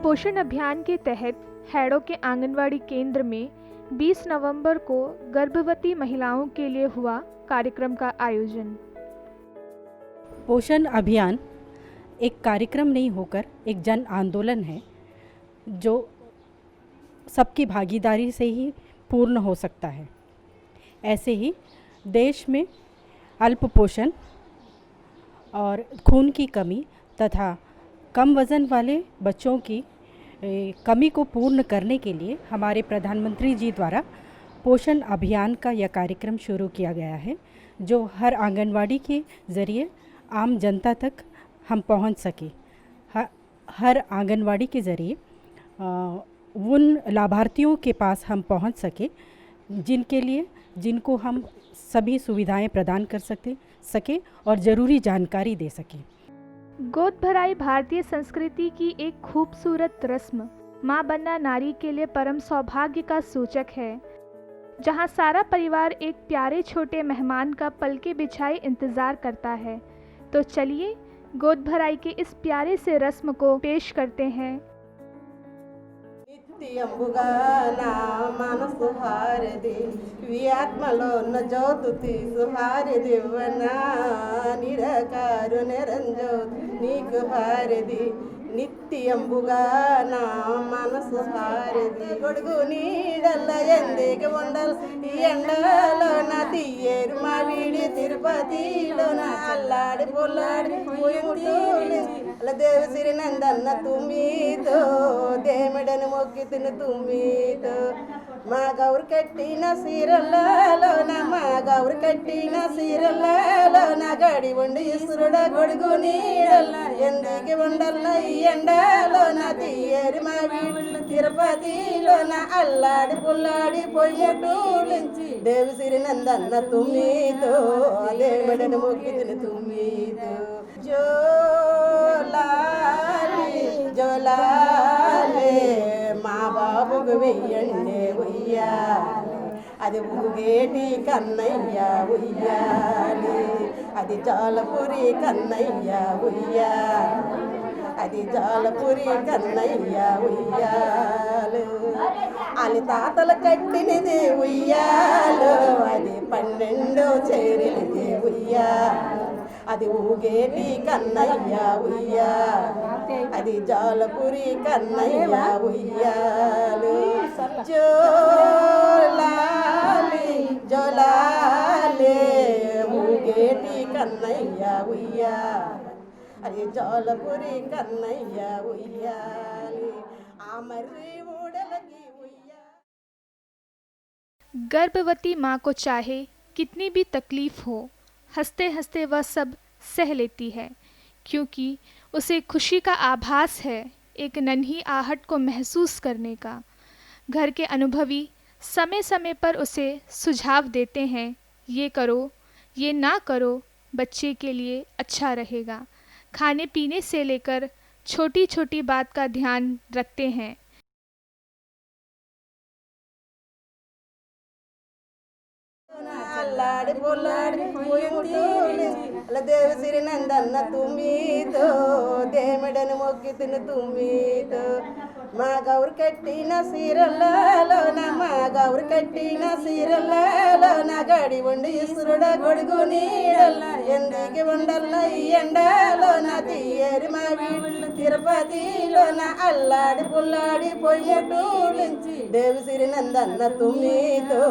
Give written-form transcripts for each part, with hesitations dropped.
पोषण अभियान के तहत हैडो के आंगनवाड़ी केंद्र में 20 नवंबर को गर्भवती महिलाओं के लिए हुआ कार्यक्रम का आयोजन। पोषण अभियान एक कार्यक्रम नहीं होकर एक जन आंदोलन है जो सबकी भागीदारी से ही पूर्ण हो सकता है। ऐसे ही देश में अल्पपोषण और खून की कमी तथा कम वज़न वाले बच्चों की कमी को पूर्ण करने के लिए हमारे प्रधानमंत्री जी द्वारा पोषण अभियान का यह कार्यक्रम शुरू किया गया है, जो हर आंगनवाड़ी के ज़रिए आम जनता तक हम पहुंच सके। हर आंगनवाड़ी के ज़रिए उन लाभार्थियों के पास हम पहुंच सके जिनको हम सभी सुविधाएं प्रदान कर सके और ज़रूरी जानकारी दे सकें। गोद भराई भारतीय संस्कृति की एक खूबसूरत रस्म माँ बनना नारी के लिए परम सौभाग्य का सूचक है, जहाँ सारा परिवार एक प्यारे छोटे मेहमान का पलके बिछाए इंतज़ार करता है। तो चलिए गोद भराई के इस प्यारे से रस्म को पेश करते हैं। నిత్యంబుగా నా మనసు హారది ఆత్మలో జ్యోతు తీసు హారదివ్వనా నిరకారు నిరంజోతు నీకు హారది నిత్యంబుగా నా మనసు హారది గొడుగు నీడల్ల ఎందికి ఉండలు ఈ ఎండలో నా తీయేరు మా వీడి తిరుపతిలో నా అల్లాడి పొల్లాడి అలా దేవసిరి నందన్న తుమ్మితో దేమిడని మొక్కి తిను తుమ్మితో మా గౌరు కట్టిన సీరల్లోన మా గౌరు కట్టిన సీరల్లోన గడి ఉండి ఇసురుడ గొడుగు నీడల్ల ఎందుకి ఉండల్ల ఈ ఎండలోన తీయరి మా వీళ్ళు తిరుపతిలోన అల్లాడి పుల్లాడి పొయ్యటూలించి దేవసిరి నందన్న తుమ్మితో దేమిడని మొక్కి తిను తుమ్మితో జోలాలి జోలాలి మా బాబుకు వెయ్యండి ఉయ్యాలి అది ఊగేటి కన్నయ్య ఉయ్యాలి అది జాలపురి కన్నయ్య ఉయ్యాలి అది జాలపురి కన్నయ్య ఉయ్యాలు అది తాతలు కట్టినది ఉయ్యాలు అది 12 చేరినది ఉయ్యాలు అది ఊగేటి కన్నయ్య ఉయ్యాలు అది జాలపురి కన్నయ్య ఉయ్యాలు జోలాలి జోలాలి ఊగేటి కన్నయ్య ఉయ్యాలు అది జాలపురి కన్నయ్య ఉయ్యాలి ఆ మర్రి ఊడలకి ఉయ్యాలి। गर्भवती माँ को चाहे कितनी भी तकलीफ हो, हंसते हंसते वह सब सह लेती है, क्योंकि उसे खुशी का आभास है एक नन्ही आहट को महसूस करने का। घर के अनुभवी समय समय पर उसे सुझाव देते हैं, ये करो, ये ना करो, बच्चे के लिए अच्छा रहेगा। खाने पीने से लेकर छोटी छोटी बात का ध्यान रखते हैं। అల్లాడి పొల్లాడి అలా దేవసిరి నందన్న తుమ్మితో దేమిడని మొక్కి తిను తుమ్మితో మా గౌరు కట్టిన సీరల్లోన మా గౌరు కట్టిన సీరల్లోన గడి ఉండి ఇసురుడ గొడుగు నీడల్ల ఎందుకి ఉండల్ల ఈ ఎండలోన తీయరి మా వీళ్ళు తిరుపతిలోన అల్లాడి పుల్లాడి పొయ్యటూలించి దేవసిరి నందన్న తుమ్మితో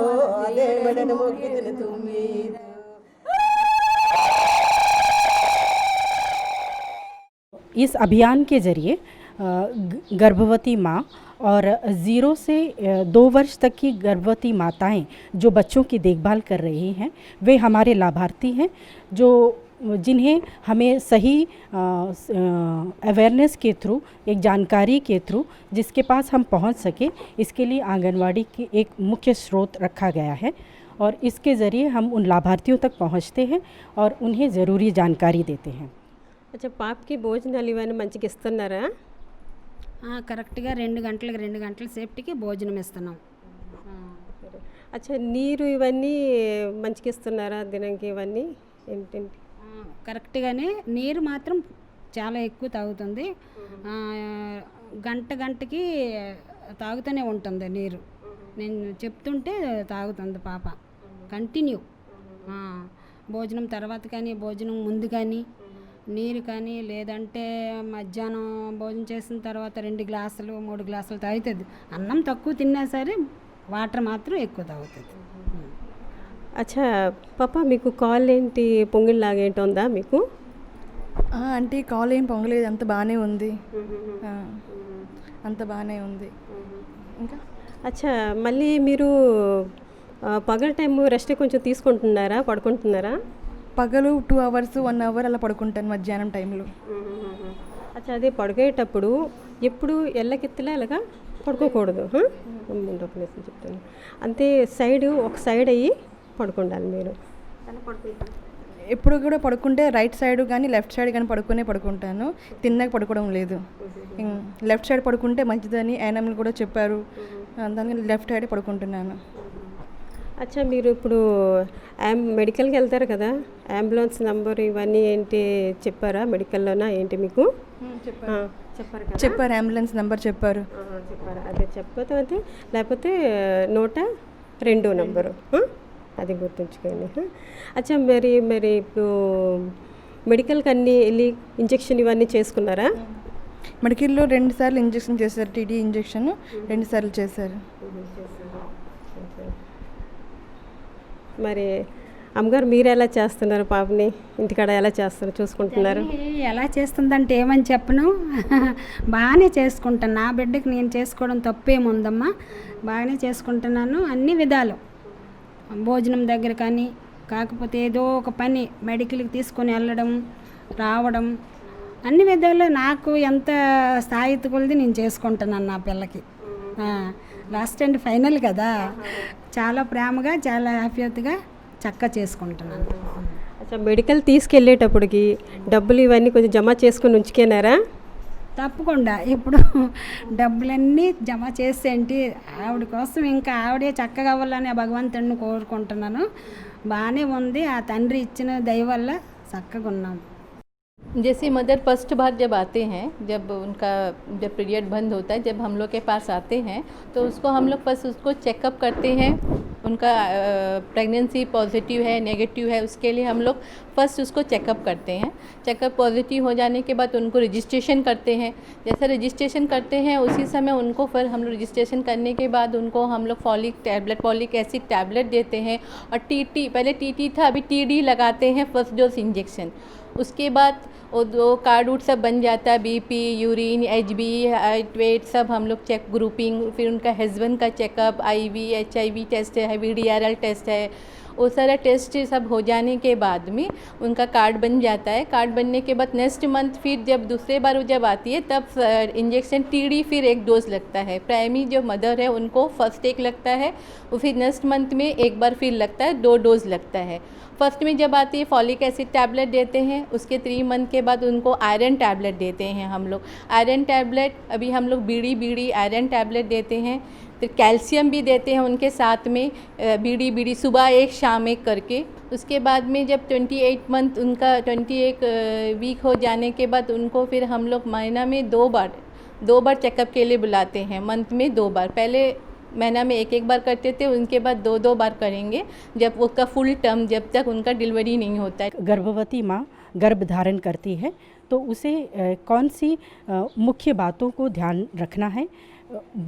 దేమిడని మొక్కి తిను తుమ్మితో। इस अभियान के ज़रिए गर्भवती माँ और 0 से 2 वर्ष तक की गर्भवती माताएं जो बच्चों की देखभाल कर रही हैं, वे हमारे लाभार्थी हैं, जिन्हें हमें सही अवेयरनेस के थ्रू, एक जानकारी के थ्रू जिसके पास हम पहुंच सके, इसके लिए आंगनवाड़ी की एक मुख्य स्रोत रखा गया है और इसके ज़रिए हम उन लाभार्थियों तक पहुंचते हैं और उन्हें ज़रूरी जानकारी देते हैं। అచ్చా పాపకి భోజనాలు ఇవన్నీ మంచిగా ఇస్తున్నారా? కరెక్ట్గా 2 గంటల సేపటికి భోజనం ఇస్తున్నాం। అచ్చా నీరు ఇవన్నీ మంచిగా ఇస్తున్నారా దినంకి ఇవన్నీ ఏంటంటే? కరెక్ట్గానే నీరు మాత్రం చాలా ఎక్కువ తాగుతుంది। గంటకి తాగుతూనే ఉంటుంది నీరు. నేను చెప్తుంటే తాగుతుంది పాప కంటిన్యూ. భోజనం తర్వాత కానీ, భోజనం ముందు కానీ నీరు కానీ, లేదంటే మధ్యాహ్నం భోజనం చేసిన తర్వాత 2 గ్లాసులు 3 గ్లాసులు తాగుతుంది. అన్నం తక్కువ తిన్నా సరే వాటర్ మాత్రం ఎక్కువ తాగుతుంది. అచ్చా పాప, మీకు కాల్ ఏంటి పొంగిల్లాగా ఏంటి ఉందా మీకు? అంటే కాల్ ఏం పొంగలేదు, అంత బాగానే ఉంది. అంత బాగానే ఉంది. ఇంకా అచ్చా, మళ్ళీ మీరు పగల టైము రెస్ట్ కొంచెం తీసుకుంటున్నారా, పడుకుంటున్నారా? పగలు 2 అవర్స్ 1 అవర్ అలా పడుకుంటాను మధ్యాహ్నం టైంలో. అచ్చా, అదే పడుకునేటప్పుడు ఎప్పుడు ఎల్లకెత్తలే అలాగా పడుకోకూడదు. ఒక నిమిషం చెప్తాను. అంతే ఒక సైడ్ అయ్యి పడుకుండాలి మీరు. ఎప్పుడు కూడా పడుకుంటే రైట్ సైడ్ కానీ లెఫ్ట్ సైడ్ కానీ పడుకుంటాను. తిన్నాక పడుకోవడం లేదు. లెఫ్ట్ సైడ్ పడుకుంటే మంచిదని యానమ్లు కూడా చెప్పారు, దానికి లెఫ్ట్ సైడ్ పడుకుంటున్నాను. అచ్చా, మీరు ఇప్పుడు మెడికల్కి వెళ్తారు కదా, అంబులెన్స్ నెంబర్ ఇవన్నీ ఏంటి చెప్పారా మెడికల్లోనా ఏంటి మీకు? చెప్పారు అంబులెన్స్ నెంబర్ చెప్పారు. అదే చెప్పకపోతే లేకపోతే 102 నెంబరు, అది గుర్తుంచుకోండి. అచ్చా, మరి ఇప్పుడు మెడికల్కి అన్నీ వెళ్ళి ఇంజెక్షన్ ఇవన్నీ చేసుకున్నారా? మెడికల్లో 2 సార్లు ఇంజెక్షన్ చేశారు, టీడీ ఇంజెక్షన్ 2 సార్లు చేశారు. మరి అమ్మగారు మీరు ఎలా చేస్తున్నారు పాపని? ఇంటికాడ ఎలా చేస్తున్నారు, చూసుకుంటున్నారు? ఎలా చేస్తుందంటే ఏమని చెప్పను, బాగానే చేసుకుంటాను. నా బిడ్డకి నేను చేసుకోవడం తప్పేముందమ్మా, బాగానే చేసుకుంటున్నాను అన్ని విధాలు. భోజనం దగ్గర కానీ, కాకపోతే ఏదో ఒక పని మెడికల్కి తీసుకొని వెళ్ళడం రావడం, అన్ని విధాలు నాకు ఎంత స్థాయితి కొలిది నేను చేసుకుంటున్నాను నా పిల్లకి. లాస్ట్ అండ్ ఫైనల్ కదా, చాలా ప్రేమగా చాలా హ్యాపీగా చక్కగా చేసుకుంటున్నాను. అచ్చా, మెడికల్ తీసుకెళ్ళేటప్పటికి డబ్బులు ఇవన్నీ కొంచెం జమ చేసుకొని ఉంచుకున్నారా? తప్పకుండా ఇప్పుడు డబ్బులన్నీ జమ చేసేంటి ఆవిడ కోసం, ఇంకా ఆవిడే చక్కగా అవ్వాలని భగవంతుడిని కోరుకుంటున్నాను. బాగానే ఉంది, ఆ తండ్రి ఇచ్చిన దయ వల్ల చక్కగా ఉన్నాం. जैसे मदर फर्स्ट बार जब आते हैं, जब पीरियड बंद होता है, जब हम लोग के पास आते हैं तो उसको हम लोग बस उसको चेकअप करते हैं। उनका प्रेगनेंसी पॉजिटिव है नेगेटिव है, उसके लिए हम लोग फर्स्ट उसको चेकअप करते हैं। चेकअप पॉजिटिव हो जाने के बाद उनको रजिस्ट्रेशन करते हैं। जैसे रजिस्ट्रेशन करते हैं उसी समय उनको फिर हम लोग रजिस्ट्रेशन करने के बाद उनको हम लोग फॉलिक एसिड टैबलेट देते हैं। और पहले टीटी था, अभी टीडी लगाते हैं फर्स्ट डोज इंजेक्शन। उसके बाद वो कार्ड उड सब बन जाता है, BP, urine, HB, height, weight सब हम लोग चेक, ग्रुपिंग, फिर उनका हस्बैंड का चेकअप, आईवी, एचआईवी टेस्ट है, वीडीआरएल टेस्ट है, वो सारा टेस्ट सब हो जाने के बाद में उनका कार्ड बन जाता है। कार्ड बनने के बाद नेक्स्ट मंथ फिर जब दूसरे बार वो जब आती है तब इंजेक्शन टीडी फिर 1 डोज लगता है। प्राइमरी जो मदर है उनको फर्स्ट 1 लगता है, वो फिर नेक्स्ट मंथ में 1 बार फिर लगता है, 2 डोज लगता है। फर्स्ट में जब आती है फॉलिक एसिड टैबलेट देते हैं, उसके 3 मंथ के बाद उनको आयरन टैबलेट देते हैं हम लोग। आयरन टैबलेट अभी हम लोग बीड़ी आयरन टैबलेट देते हैं। फिर कैल्शियम भी देते हैं उनके साथ में, बीड़ी सुबह 1 शाम 1 करके। उसके बाद में जब 28 मंथ उनका 21 वीक हो जाने के बाद उनको फिर हम लोग महीना में 2 बार चेकअप के लिए बुलाते हैं। मंथ में 2 बार, पहले महीना में 1 बार करते थे, उनके बाद 2 बार करेंगे जब उसका फुल टर्म, जब तक उनका डिलीवरी नहीं होता है। गर्भवती माँ गर्भ धारण करती है तो उसे कौन सी मुख्य बातों को ध्यान रखना है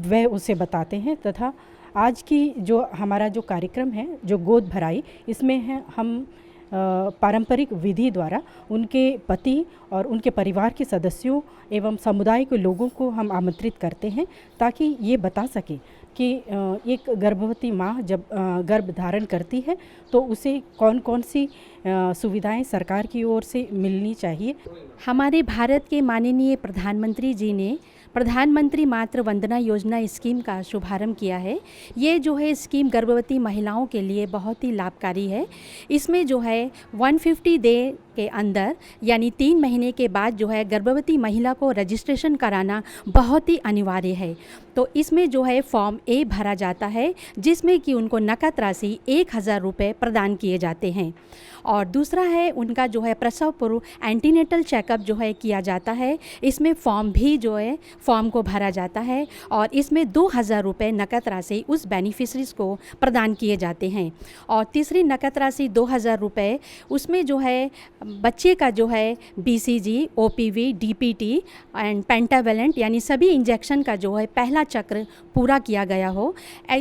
वह उसे बताते हैं। तथा आज की जो हमारा जो कार्यक्रम है जो गोद भराई, इसमें है हम पारंपरिक विधि द्वारा उनके पति और उनके परिवार के सदस्यों एवं समुदाय के लोगों को हम आमंत्रित करते हैं ताकि ये बता सके कि एक गर्भवती माँ जब गर्भ धारण करती है तो उसे कौन कौन सी सुविधाएं सरकार की ओर से मिलनी चाहिए। हमारे भारत के माननीय प्रधानमंत्री जी ने प्रधानमंत्री मातृ वंदना योजना स्कीम का शुभारंभ किया है। ये जो है स्कीम गर्भवती महिलाओं के लिए बहुत ही लाभकारी है। इसमें जो है 150 डे के अंदर यानी 3 महीने के बाद जो है गर्भवती महिला को रजिस्ट्रेशन कराना बहुत ही अनिवार्य है। तो इसमें जो है फॉर्म ए भरा जाता है जिसमें कि उनको नकद राशि 1000 रुपये प्रदान किए जाते हैं। और दूसरा है उनका जो है प्रसव पूर्व एंटीनेटल चेकअप जो है किया जाता है। इसमें फॉर्म भी जो है फॉर्म को भरा जाता है और इसमें 2000 रुपये नकद राशि उस बेनिफिशरीज़ को प्रदान किए जाते हैं। और तीसरी नकद राशि 2000 रुपये उसमें जो है बच्चे का जो है BCG, OPV, DPT and pentavalent यानी सभी इंजेक्शन का जो है पहला चक्र पूरा किया गया हो।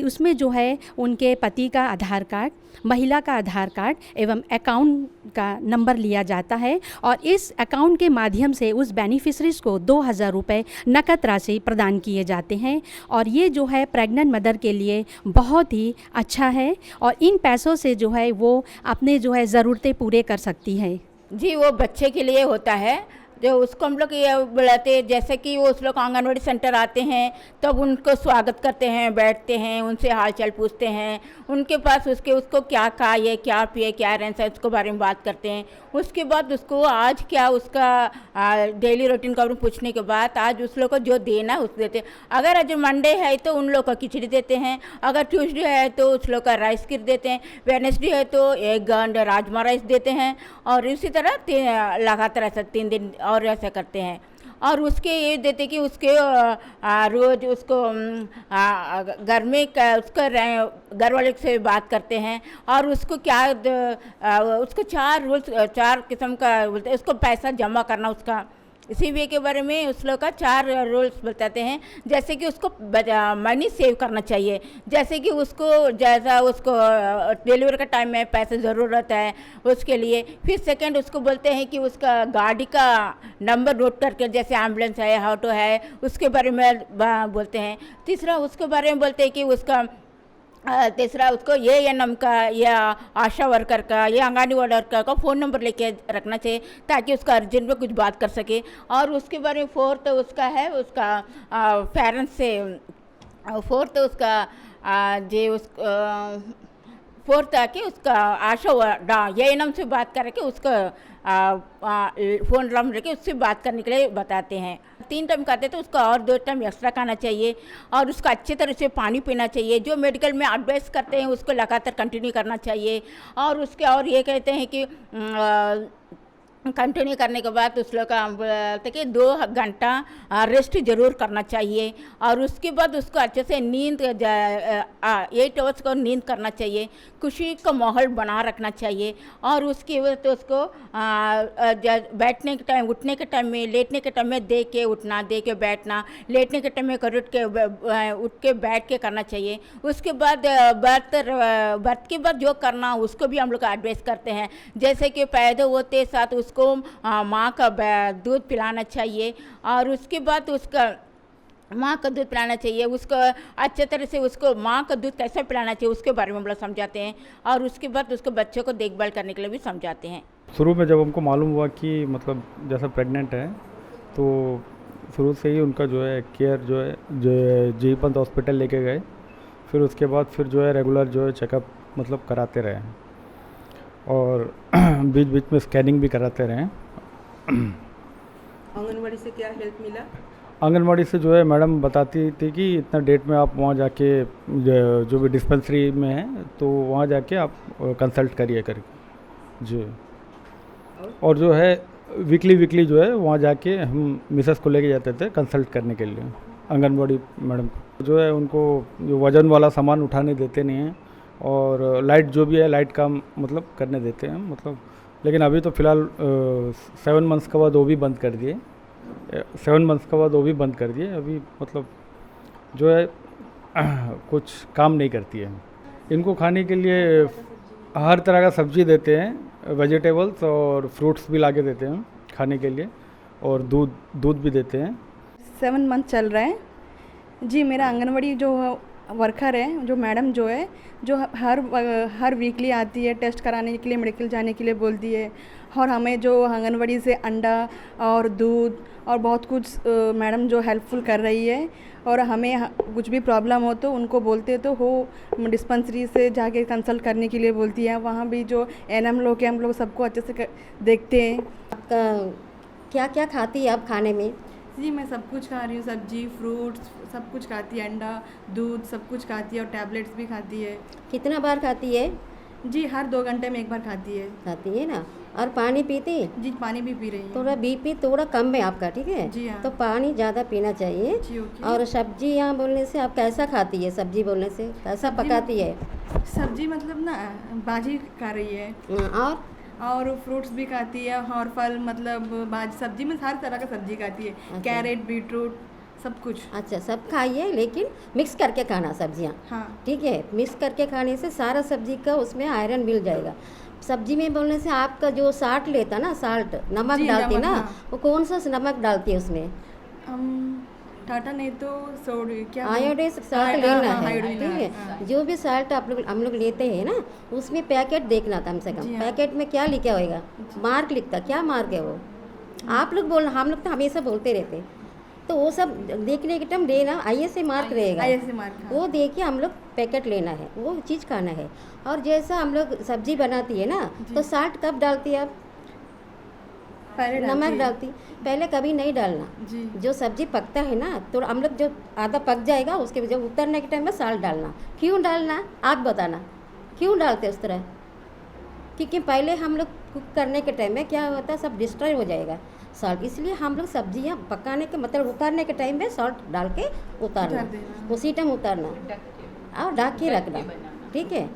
उसमें जो है उनके पति का आधार कार्ड, महिला का आधार कार्ड एवं अकाउंट का नंबर लिया जाता है और इस अकाउंट के माध्यम से उस बेनिफिशरीज़ को 2000 रुपये नकद राशि प्रदान किए जाते हैं। और ये जो है प्रेग्नेंट मदर के लिए बहुत ही अच्छा है और इन पैसों से जो है वो अपने जो है ज़रूरतें पूरे कर सकती है। जी, वो बच्चे के लिए होता है जो उसको हम लोग ये बुलाते हैं, जैसे कि वो उस लोग आंगनवाड़ी सेंटर आते हैं तब उनको स्वागत करते हैं, बैठते हैं, उनसे हाल चाल पूछते हैं, उनके पास उसको क्या खाए, क्या पिए, क्या रहना है उसके बारे में बात करते हैं। उसके बाद उसको आज क्या उसका डेली रूटीन का पूछने के बाद आज उस लोग को जो देना है उसको देते हैं। अगर आज मंडे है तो उन लोग को खिचड़ी देते हैं, अगर ट्यूसडे है तो उस लोग का राइस किट देते हैं, वेडनेसडे है तो एग एंड राजमा राइस देते हैं और इसी तरह लगातार ऐसा 3 दिन और ऐसा करते हैं। और उसके ये देते कि उसके रोज़ उसको घर में उसका घर वाले से बात करते हैं और उसको क्या उसको 4 किस्म का बोलते हैं, उसको पैसा जमा करना उसका CBA के बारे में उस लोग का 4 रूल्स बताते हैं। जैसे कि उसको मनी सेव करना चाहिए, जैसे कि उसको जैसा उसको डिलीवरी का टाइम में पैसे ज़रूरत है उसके लिए। फिर सेकंड उसको बोलते हैं कि उसका गाड़ी का नंबर नोट करके, जैसे एम्बुलेंस है, ऑटो है, उसके बारे में बोलते हैं। तीसरा उसके बारे में बोलते हैं कि उसका तीसरा उसको ANM का या आशा वर्कर का या आंगनवाड़ी वर्कर का फ़ोन नंबर लेके रखना चाहिए ताकि उसका अर्जेंट में कुछ बात कर सके। और उसके बारे में फोर्थ उसका है उसका पेरेंट्स से फोर्थ उसका जे उस फोर्थ आके उसका आशा ANM से बात करके उसका फ़ोन नंबर लेके उससे बात करने के लिए बताते हैं। 3 टाइम खाते तो उसका और 2 टाइम एक्स्ट्रा खाना चाहिए और उसका अच्छे तरह से पानी पीना चाहिए। जो मेडिकल में एडवाइस करते हैं उसको लगातार कंटिन्यू करना चाहिए। और उसके और ये कहते हैं कि कंटिन्यू करने के बाद उस लोग का बोलते कि 2 घंटा रेस्ट ज़रूर करना चाहिए और उसके बाद उसको अच्छे से नींद 8 आवर्स को नींद करना चाहिए, खुशी का माहौल बना रखना चाहिए। और उसकी वजह तो उसको बैठने के टाइम, उठने के टाइम में, लेटने के टाइम में दे के उठना, दे के बैठना, लेटने के टाइम में उठ के बैठ के करना चाहिए। उसके बाद बर्थ के बाद जो करना उसको भी हम लोग एडवाइस करते हैं, जैसे कि पैदा होते साथ उसको माँ का दूध पिलाना चाहिए और उसके बाद उसका माँ का दूध पिलाना चाहिए, उसको अच्छे तरह से उसको माँ का दूध कैसे पिलाना चाहिए उसके बारे में हम लोग समझाते हैं और उसके बाद उसको बच्चों को देखभाल करने के लिए भी समझाते हैं। शुरू में जब हमको मालूम हुआ कि मतलब जैसा प्रेग्नेंट है तो शुरू से ही उनका जो है केयर जो जीवी पंत हॉस्पिटल लेके गए। फिर उसके बाद फिर जो है रेगुलर जो है चेकअप मतलब कराते रहे और बीच बीच में स्कैनिंग भी कराते रहे। आंगनवाड़ी से क्या हेल्प मिला? आंगनवाड़ी से जो है मैडम बताती थी कि इतना डेट में आप वहाँ जाके जो भी डिस्पेंसरी में है तो वहाँ जाके आप कंसल्ट करिए करके जी। और जो है वीकली जो है वहाँ जाके हम मिसेस को लेके जाते थे कंसल्ट करने के लिए। आंगनवाड़ी मैडम जो है उनको जो वज़न वाला सामान उठाने देते नहीं हैं और लाइट जो भी है लाइट काम मतलब करने देते हैं मतलब। लेकिन अभी तो फ़िलहाल 7 मंथ्स के बाद वो भी बंद कर दिए, 7 मंथ्स के बाद वो भी बंद कर दिए। अभी मतलब जो है कुछ काम नहीं करती है। इनको खाने के लिए हर तरह का सब्ज़ी देते हैं, वेजिटेबल्स और फ्रूट्स भी ला के देते हैं खाने के लिए और दूध भी देते हैं। 7 मंथ चल रहा है जी। मेरा आंगनवाड़ी जो वर्कर है, जो मैडम जो है, जो हर वीकली आती है टेस्ट कराने के लिए, मेडिकल जाने के लिए बोलती है और हमें जो आंगनवाड़ी से अंडा और दूध और बहुत कुछ मैडम जो हेल्पफुल कर रही है। और हमें कुछ भी प्रॉब्लम हो तो उनको बोलते तो हो डिस्पेंसरी से जाके कंसल्ट करने के लिए बोलती है। वहाँ भी जो एनएम लोग हैं हम लोग सबको अच्छे से देखते हैं। आपका क्या क्या खाती है आप खाने में? जी मैं सब कुछ खा रही हूँ, सब्जी फ्रूट्स सब कुछ खाती है, अंडा दूध सब कुछ खाती है और टैबलेट्स भी खाती है। कितना बार खाती है? जी हर 2 घंटे में एक बार खाती है। खाती है ना। और पानी पीती? जी पानी भी पी रही है। थोड़ा बीपी थोड़ा कम है आपका, ठीक है? जी हाँ। तो पानी ज़्यादा पीना चाहिए। जी ओके। और सब्जी यहाँ बोलने से आप कैसा खाती है? सब्जी बोलने से कैसा पकाती है? सब्जी मतलब ना भाजी खा रही है और फ्रूट्स भी खाती है और फल मतलब सब्जी में हर तरह का सब्जी खाती है। अच्छा। कैरेट बीटरूट सब कुछ। अच्छा सब खाइए लेकिन मिक्स करके खाना सब्जियाँ। हाँ ठीक है, मिक्स करके खाने से सारा सब्जी का उसमें आयरन मिल जाएगा। सब्जी में बोलने से आपका जो साल्ट लेता ना, साल्ट नमक डालती ना, वो कौन सा नमक डालती है उसमें? टाटा नहीं तो क्या आयोडीन साल्ट लेना है, ठीक है? जो भी साल्ट हम लोग लेते हैं ना, उसमें पैकेट देखना कम से कम। पैकेट में क्या लिखा होगा? मार्क लिखता, क्या मार्क है वो? आप लोग बोलना, हम लोग तो हमेशा बोलते रहते, तो वो सब देखने के टाइम लेना, ISI मार्क रहेगा, ISI मार्क। वो देखिए हम लोग पैकेट लेना है, वो चीज़ खाना है। और जैसा हम लोग सब्जी बनाती है ना, तो साल्ट कब डालती है आप? पहले नमक डालती, पहले कभी नहीं डालना। जी। जो सब्जी पकता है ना, तो हम लोग जो आधा पक जाएगा उसके जब उतरने के टाइम में साल्ट डालना। क्यों डालना आप बताना, क्यों डालते उस तरह? क्योंकि पहले हम लोग कुक करने के टाइम में क्या होता है, सब डिस्ट्रॉय हो जाएगा सॉल्ट, इसलिए हम लोग सब्जियां पकाने के मतलब उतारने के टाइम में सॉल्ट डाल के उतारना, उसी टाइम उतारना और ढक के रखना, ठीक है?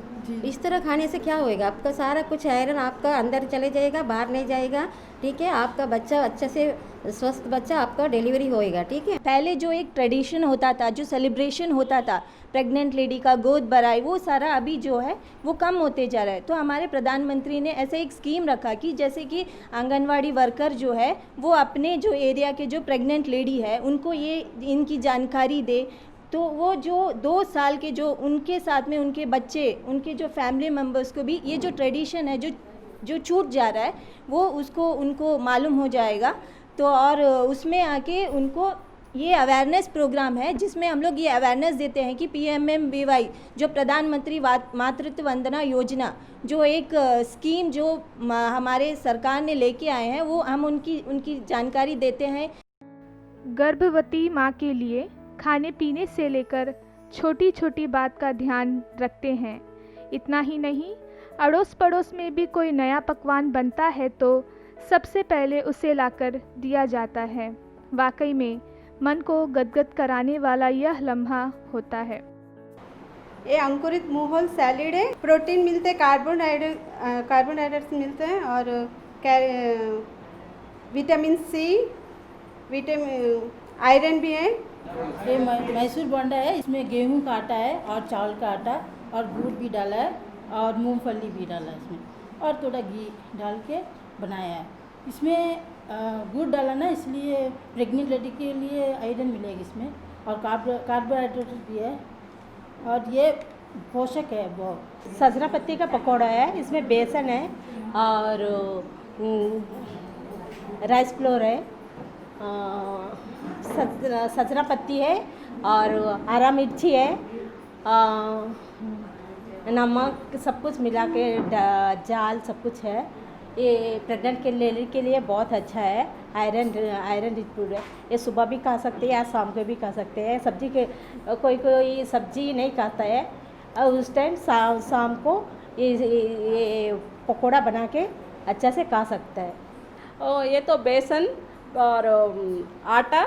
इस तरह खाने से क्या होएगा, आपका सारा कुछ आयरन आपका अंदर चले जाएगा, बाहर नहीं जाएगा, ठीक है? आपका बच्चा अच्छे से स्वस्थ बच्चा आपका डिलीवरी होएगा, ठीक है? पहले जो एक ट्रेडिशन होता था, जो सेलिब्रेशन होता था प्रेग्नेंट लेडी का, गोद भराई, वो सारा अभी जो है वो कम होते जा रहा है। तो हमारे प्रधानमंत्री ने ऐसे एक स्कीम रखा कि जैसे कि आंगनवाड़ी वर्कर जो है वो अपने जो एरिया के जो प्रेग्नेंट लेडी है उनको ये इनकी जानकारी दे, तो वो जो 2 साल के जो उनके साथ में उनके बच्चे, उनके जो फैमिली मेम्बर्स को भी ये जो ट्रेडिशन है जो छूट जा रहा है वो उनको मालूम हो जाएगा। तो और उसमें आके उनको ये अवेयरनेस प्रोग्राम है जिसमें हम लोग ये अवेयरनेस देते हैं कि PMMBY जो प्रधानमंत्री मातृत्व वंदना योजना, जो एक स्कीम जो हमारे सरकार ने लेके आए हैं, वो हम उनकी जानकारी देते हैं। गर्भवती माँ के लिए खाने पीने से लेकर छोटी छोटी बात का ध्यान रखते हैं। इतना ही नहीं, अड़ोस पड़ोस में भी कोई नया पकवान बनता है तो सबसे पहले उसे लाकर दिया जाता है। वाकई में मन को गदगद कराने वाला यह लम्हा होता है। ये अंकुरित मूंगफल सैलेड है, प्रोटीन मिलते हैं, कार्बोहाइड्रेट्स मिलते हैं और विटामिन C, आयरन भी है। ये मैसूर बोंडा है, इसमें गेहूं का आटा है और चावल का आटा और गुड़ भी डाला है और मूंगफली भी डाला है इसमें और थोड़ा घी डाल के बनाया है। इसमें गुड़ डाला ना, इसलिए प्रेग्नेंट लेडी के लिए आयरन मिलेगा इसमें और कार्बोहाइड्रेट भी है और ये पोषक है बहुत। सजरा पत्ती का पकौड़ा है, इसमें बेसन है और राइस फ्लोर है, सजरा पत्ती है और हरा मिर्ची है, नमक, सब कुछ मिला के जाल सब कुछ है। ये प्रेग्नेंट के लेडी के लिए बहुत अच्छा है, आयरन रिच फूड है। ये सुबह भी खा सकते हैं या शाम को भी खा सकते हैं। सब्जी के कोई सब्जी नहीं खाता है और उस टाइम शाम को ये पकोड़ा बना के अच्छा से खा सकता है। और ये तो बेसन और आटा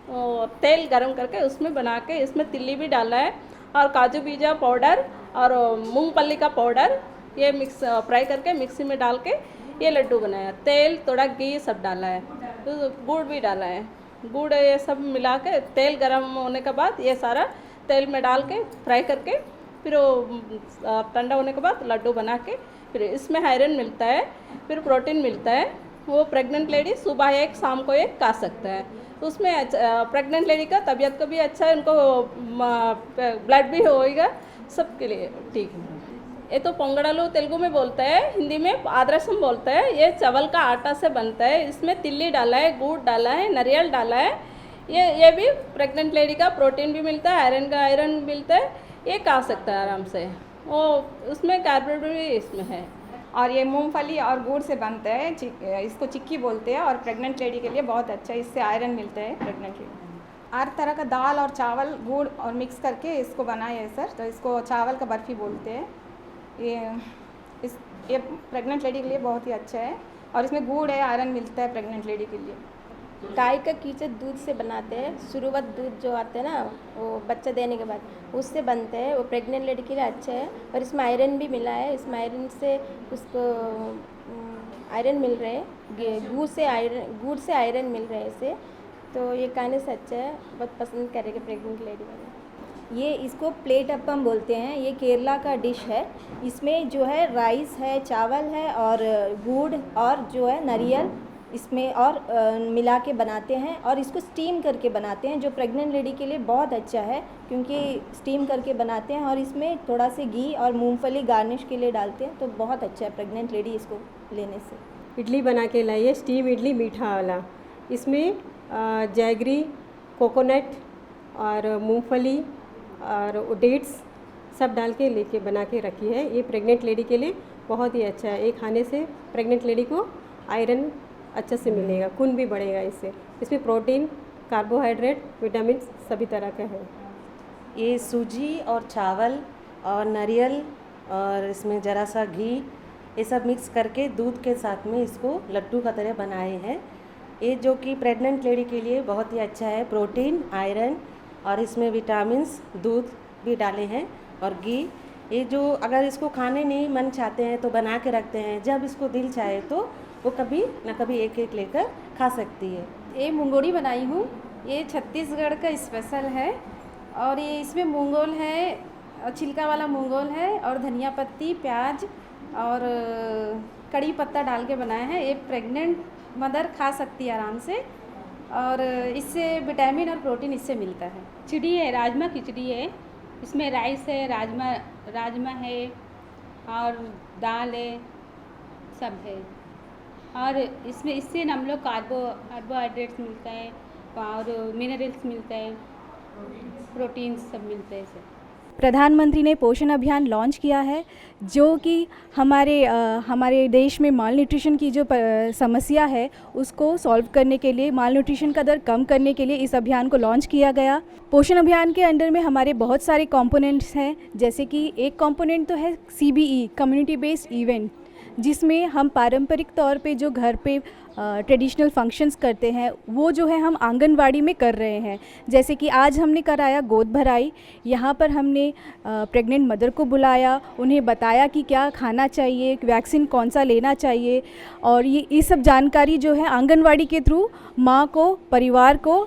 और तेल गरम करके उसमें बना के इसमें तिल्ली भी डाला है और काजू बीजा पाउडर और मूंगफली का पाउडर ये मिक्स फ्राई करके मिक्सी में डाल के ये लड्डू बनाया। तेल थोड़ा घी सब डाला है, तो गुड़ भी डाला है। गुड़ ये सब मिला के तेल गरम होने के बाद ये सारा तेल में डाल के फ्राई करके फिर वो ठंडा होने के बाद लड्डू बना के फिर इसमें आयरन मिलता है, फिर प्रोटीन मिलता है। वो प्रेग्नेंट लेडी सुबह एक शाम को एक खा सकता है। उसमें प्रेग्नेंट लेडी का तबीयत को भी अच्छा है, उनको ब्लड भी होएगा, सबके लिए ठीक है। ये तो पोंगड़ालू तेलुगु में बोलते हैं, हिंदी में आद्रसम बोलते हैं। ये चावल का आटा से बनता है। इसमें तिल्ली डाला है, गुड़ डाला है, नारियल डाला है। ये भी प्रेग्नेंट लेडी का प्रोटीन भी मिलता है, आयरन मिलता है। ये खा सकता है आराम से। वो उसमें कार्बोहाइड्रेट भी इसमें है। और ये मूंगफली और गुड़ से बनता है, इसको चिक्की बोलते हैं और प्रेग्नेंट लेडी के लिए बहुत अच्छा है, इससे आयरन मिलता है प्रेग्नेंट लेडी। हर तरह का दाल और चावल गुड़ और मिक्स करके इसको बनाए है सर, तो इसको चावल का बर्फ़ी बोलते हैं। ये प्रेग्नेंट लेडी के लिए बहुत ही अच्छा है और इसमें गुड़ है, आयरन मिलता है प्रेग्नेंट लेडी के लिए। गाय का कीचड़ दूध से बनाते हैं, शुरुआत दूध जो आते हैं ना वो बच्चा देने के बाद उससे बनते हैं। वो प्रेग्नेंट लेडी के लिए अच्छा है और इसमें आयरन भी मिला है। इसमें आयरन से उसको आयरन मिल रहे हैं, गुड़ से आयरन मिल रहे हैं इसे, तो ये खाने से अच्छा है, बहुत पसंद करेंगे प्रेग्नेंट लेडी वाले। ये इसको प्लेट अप्पम बोलते हैं, ये केरला का डिश है। इसमें जो है राइस है, चावल है और गुड़ और जो है नारियल इसमें और मिला के बनाते हैं और इसको स्टीम करके बनाते हैं, जो प्रेग्नेंट लेडी के लिए बहुत अच्छा है क्योंकि स्टीम करके बनाते हैं और इसमें थोड़ा से घी और मूंगफली गार्निश के लिए डालते हैं, तो बहुत अच्छा है प्रेग्नेंट लेडी इसको लेने से। इडली बना के लाइए, स्टीम इडली मीठा वाला। इसमें जैगरी, कोकोनट और मूंगफली और डेट्स सब डाल के लेके बना के रखी है। ये प्रेग्नेंट लेडी के लिए बहुत ही अच्छा है। ये खाने से प्रेग्नेंट लेडी को आयरन अच्छे से मिलेगा, खून भी बढ़ेगा इससे। इसमें प्रोटीन, कार्बोहाइड्रेट, विटामिन सभी तरह का है। ये सूजी और चावल और नारियल और इसमें ज़रा सा घी ये सब मिक्स करके दूध के साथ में इसको लड्डू का तरह बनाए हैं। ये जो कि प्रेग्नेंट लेडी के लिए बहुत ही अच्छा है, प्रोटीन, आयरन और इसमें विटामिन्स, दूध भी डाले हैं और घी। ये जो अगर इसको खाने नहीं मन चाहते हैं तो बना के रखते हैं, जब इसको दिल चाहे तो वो कभी ना कभी एक एक लेकर खा सकती है। ये मूंगोड़ी बनाई हूँ, ये छत्तीसगढ़ का स्पेशल है और ये इसमें मूंगोल है, छिलका वाला मूंगोल है और धनिया पत्ती, प्याज और कड़ी पत्ता डाल के बनाया है। ये प्रेग्नेंट मदर खा सकती है आराम से और इससे विटामिन और प्रोटीन इससे मिलता है। खिचड़ी है, राजमा खिचड़ी है, इसमें राइस है, राजमा है और दाल है, सब है। और इससे हम लोग कार्बोहाइड्रेट्स मिलता है और मिनरल्स मिलता है, प्रोटीन सब मिलते हैं इससे। प्रधानमंत्री ने पोषण अभियान लॉन्च किया है, जो कि हमारे देश में माल न्यूट्रिशन की जो समस्या है उसको सॉल्व करने के लिए, माल न्यूट्रिशन का दर कम करने के लिए इस अभियान को लॉन्च किया गया। पोषण अभियान के अंडर में हमारे बहुत सारे कंपोनेंट्स हैं, जैसे कि एक कंपोनेंट तो है CBE, कम्युनिटी बेस्ड इवेंट, जिसमें हम पारंपरिक तौर पे जो घर पे ट्रेडिशनल फंक्शंस करते हैं वो जो है हम आंगनवाड़ी में कर रहे हैं। जैसे कि आज हमने कराया गोद भराई, यहाँ पर हमने प्रेग्नेंट मदर को बुलाया, उन्हें बताया कि क्या खाना चाहिए, वैक्सीन कौन सा लेना चाहिए, और ये सब जानकारी जो है आंगनवाड़ी के थ्रू माँ को, परिवार को,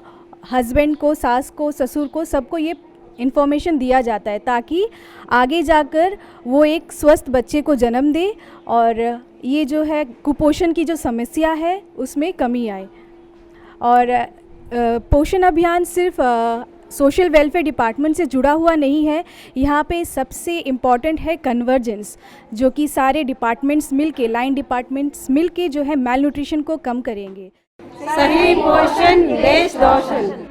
हस्बैंड को, सास को, ससुर को, सबको ये इन्फॉर्मेशन दिया जाता है ताकि आगे जाकर वो एक स्वस्थ बच्चे को जन्म दे और ये जो है कुपोषण की जो समस्या है उसमें कमी आए। और पोषण अभियान सिर्फ सोशल वेलफेयर डिपार्टमेंट से जुड़ा हुआ नहीं है, यहाँ पे सबसे इम्पॉर्टेंट है कन्वर्जेंस, जो कि सारे डिपार्टमेंट्स मिलके, लाइन डिपार्टमेंट्स मिलके जो है मैल न्यूट्रिशन को कम करेंगे। सही पोषण देश रोशन।